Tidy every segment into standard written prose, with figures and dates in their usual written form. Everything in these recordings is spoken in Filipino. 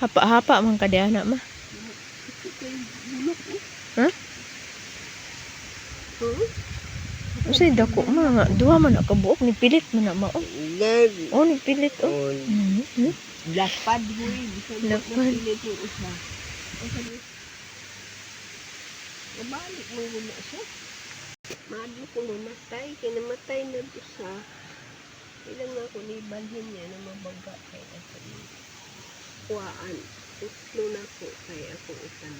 Hapa-hapa man ka di anak ma. Ha? Usay dako ma nga duha man na kabuok ni pilit man na mao. Oh, ni pilit oh. Lapad huy, Lapad. pilit yung usa. Nabalik mo guna siya. Maadlo ko mamatay, kinamatay na usa. Ilang nga ko nibalhin niya na mabaga kay ako ni kuhaan. Uslo na ko kay ako utan.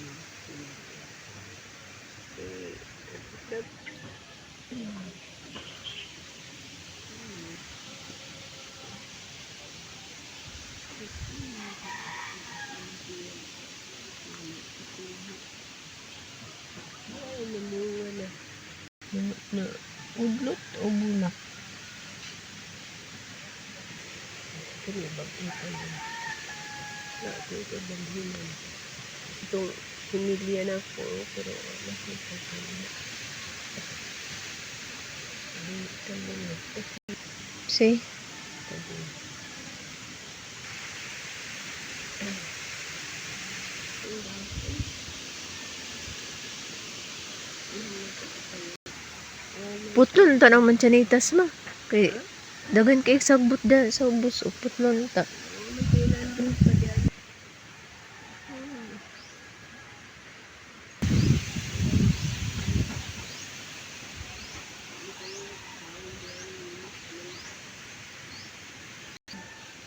Namunga na udlot o bulak. Kini bagay na. Ito balhinan. Itong pamilya na ko pero nakita ko na. See? Putlon ta ng manchanitas ma. Kay dagan kay sagbot da sa ubos o putlon ta.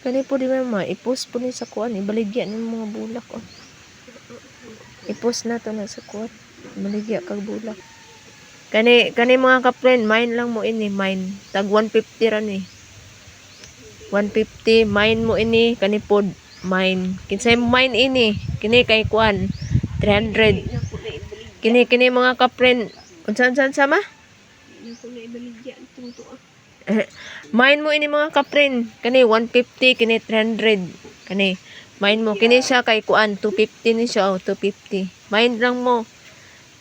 Kani po di ma i-post po ni sa kuan, ibaligya ni mga bulak oh. I-post na to na sa kuan. Baligya kag bulak. Kani mga ka-friend, mine lang mo ini, mine. Tag 150 ra ni. 150 mine mo ini kani pod mine. Kinsay mine ini? Kini kay kuan 300. Kini mga ka-friend, unsan sama? Ako na ibaligya itong to Mine mo ini mga ka-friend. Kani 150, kini 300. Kani mine mo kini siya kay kuan 250 ni siya oh, 250. Mine lang mo.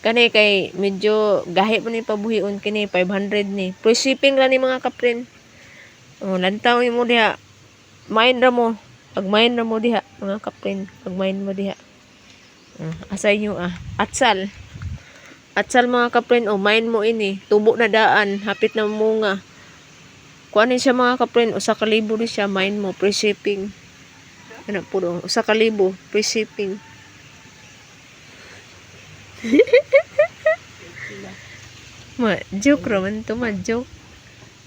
Kani kay medyo gahi mo ni pabuhion kini 500 ni. Free shipping lang ni mga ka-friend. Oh, lantaw mo diha. Mine ra mo. Pag mine ra mo diha mga ka-friend, pag mine mo diha. Asay nyo Atsal. Atsal mga ka-friend, oh mine mo ini. Tubo na daan, hapit na munga. Kuan ni siya mga ka-friend, usa ka libo ni siya, mine mo, free shipping. Ano po do, usa ka libo, free shipping. Joke raman to, joke.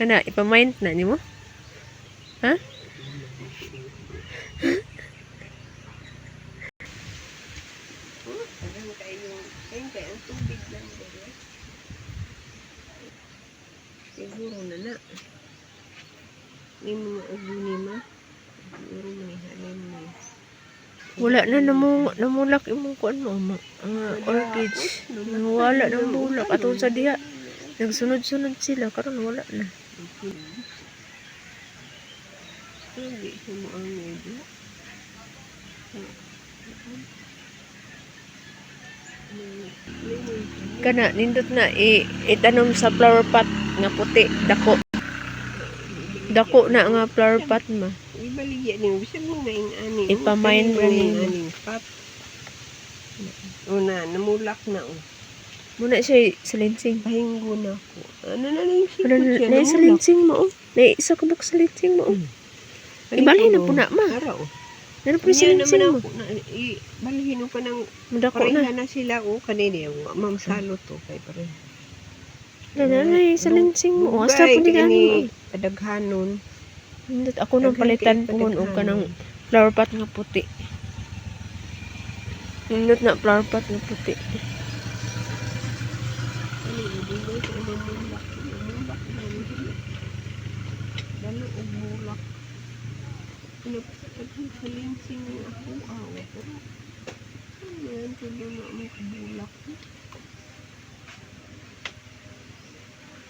Ano, ipamind na ni mo? Ha? Siguro na. May mga ubo ni ma. Siguro manihalin mo. Wala na namulak imong kuan mo, orchids. Wala nang bulak aton sa diha. Nagsunod-sunod sila karon wala na. Lagi mo ang medyo. Kana nindot na itanom sa flower pot nga puti, dako. Dako na nga flower pot ma. Ibaligya ni bisag mo na ing ani. Ipamain ra ni aning pot. Una namulak na oh. Muna siya sa linsing. Pahinggo na ko. Ano na lang siya? Ano sa linsing mo oh. May isa ka buk sa linsing mo oh. Ibalhin na po na ma. Ara oh. Ano po sa linsing mo? Balhin pa ng madako na sila ko kanina mamsalo to kay pare. Nanay sa linsing mo. Asa po di gani mo. Kadaghanon. Ako nang palitan po og kanang flower pot nga puti. Nindot na flower pot nga puti. Dalo og mulak. Pinapasaghan sa linsing ako. Pero yan, tuloy na may bulak.